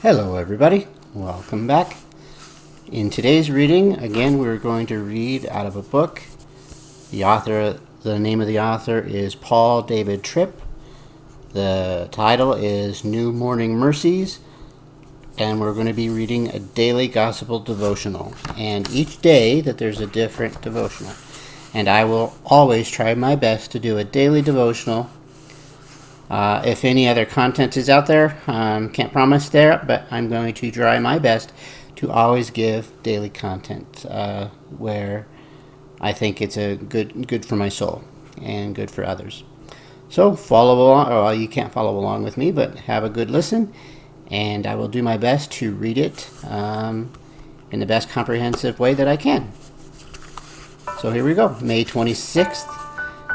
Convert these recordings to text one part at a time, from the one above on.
Hello everybody, welcome back. In today's reading, again, we're going to read out of a book. The name of the author is Paul David Tripp. The title is New Morning Mercies, and we're going to be reading a daily gospel devotional. And each day that there's a different devotional. And I will always try my best to do a daily devotional. If any other content is out there, can't promise there, but I'm going to try my best to always give daily content where I think it's a good for my soul and good for others. So follow along, or you can't follow along with me, but have a good listen, and I will do my best to read it in the best comprehensive way that I can. So here we go. May 26th.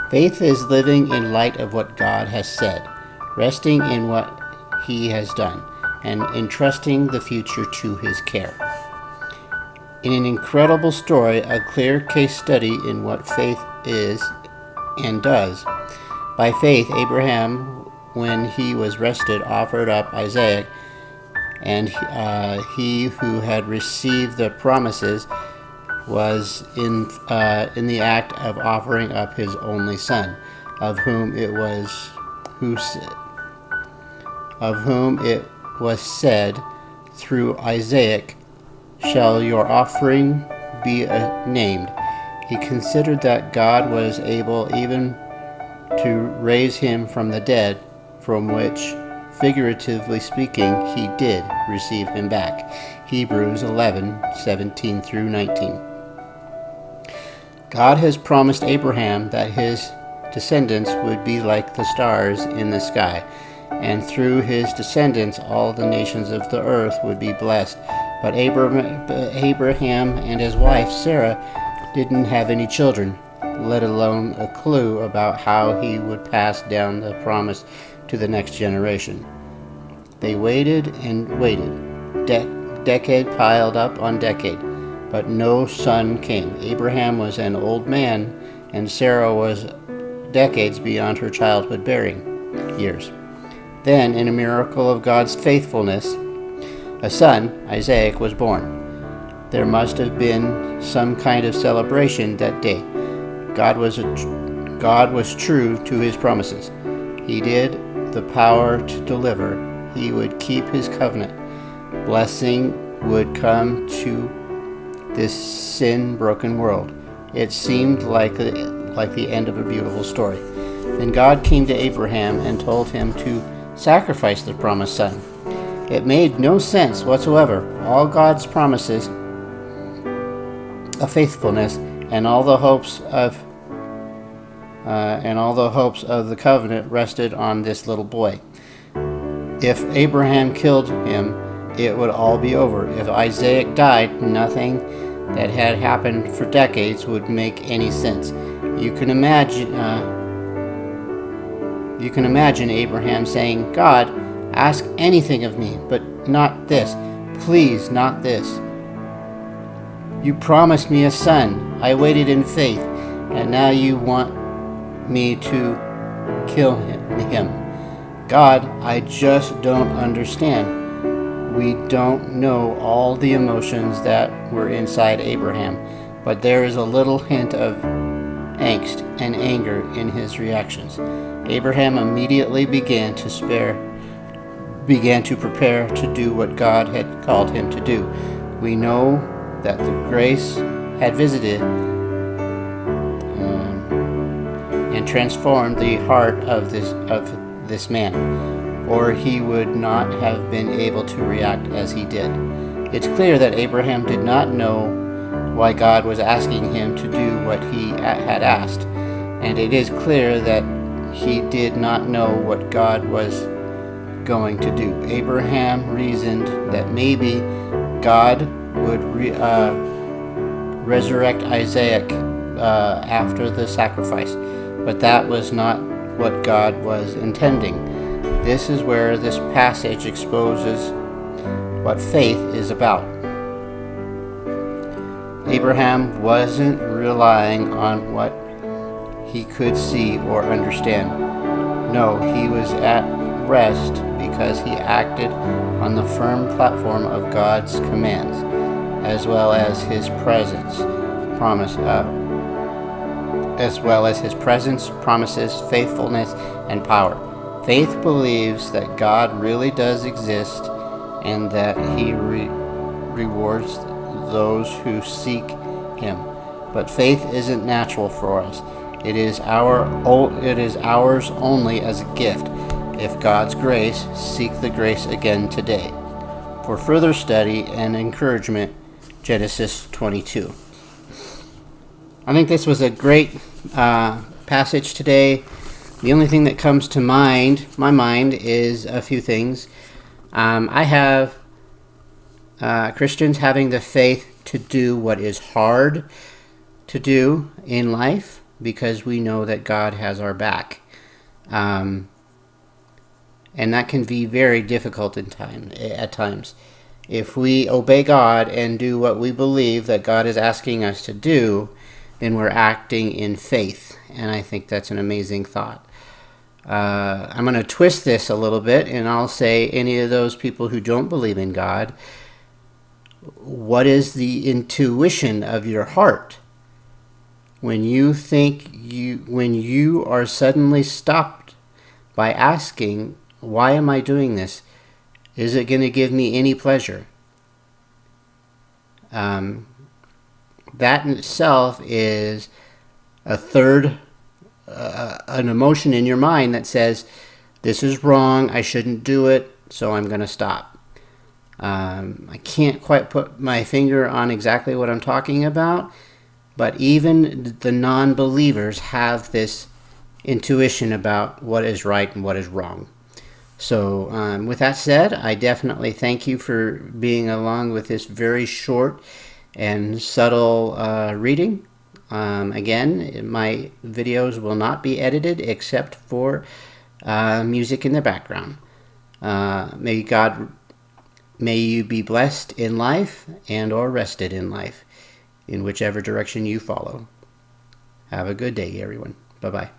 Faith is living in light of what God has said, resting in what He has done, and entrusting the future to His care. In an incredible story, a clear case study in what faith is and does. By faith, Abraham, when he was rested, offered up Isaac, and he who had received the promises was in the act of offering up his only son, of whom it was said, through Isaac shall your offering be named. He considered that God was able even to raise him from the dead, from which, figuratively speaking, he did receive him back. Hebrews 11:17 through 19. God has promised Abraham that his descendants would be like the stars in the sky, and through his descendants all the nations of the earth would be blessed. But Abraham and his wife Sarah didn't have any children, let alone a clue about how he would pass down the promise to the next generation. They waited and waited, decade piled up on decade, but no son came. Abraham was an old man, and Sarah was decades beyond her childhood bearing years. Then, in a miracle of God's faithfulness, a son, Isaac, was born. There must have been some kind of celebration that day. God was true to His promises. He did the power to deliver. He would keep His covenant. Blessing would come to this sin-broken world. It seemed like the end of a beautiful story. Then God came to Abraham and told him to sacrifice the promised son. It made no sense whatsoever. All God's promises of faithfulness and all the hopes of the covenant rested on this little boy. If Abraham killed him, it would all be over. If Isaac died, nothing that had happened for decades would make any sense. You can imagine Abraham saying, "God, ask anything of me, but not this. Please, not this. You promised me a son. I waited in faith, and now you want me to kill him. God, I just don't understand." We don't know all the emotions that were inside Abraham, but there is a little hint of angst and anger in his reactions. Abraham immediately began to prepare to do what God had called him to do. We know that the grace had visited and transformed the heart of this man, or he would not have been able to react as he did. It's clear that Abraham did not know why God was asking him to do what he had asked, and it is clear that he did not know what God was going to do. Abraham reasoned that maybe God would resurrect Isaac after the sacrifice, but that was not what God was intending. This is where this passage exposes what faith is about. Abraham wasn't relying on what he could see or understand. No, he was at rest because he acted on the firm platform of God's commands, as well as his presence, promises, faithfulness, and power. Faith believes that God really does exist and that he rewards those who seek him. But faith isn't natural for us. It is ours only as a gift. If God's grace, seek the grace again today. For further study and encouragement, Genesis 22. I think this was a great passage today. The only thing that comes to my mind, is a few things. I have Christians having the faith to do what is hard to do in life because we know that God has our back. And that can be very difficult at times. If we obey God and do what we believe that God is asking us to do, then we're acting in faith. And I think that's an amazing thought. I'm going to twist this a little bit, and I'll say any of those people who don't believe in God, what is the intuition of your heart? When you are suddenly stopped by asking, why am I doing this? Is it going to give me any pleasure? That in itself is a third, an emotion in your mind that says, this is wrong, I shouldn't do it, so I'm going to stop. I can't quite put my finger on exactly what I'm talking about, but even the non-believers have this intuition about what is right and what is wrong. So with that said, I definitely thank you for being along with this very short and subtle reading. Again, my videos will not be edited except for music in the background. May you be blessed in life and or rested in life, in whichever direction you follow. Have a good day, everyone. Bye-bye.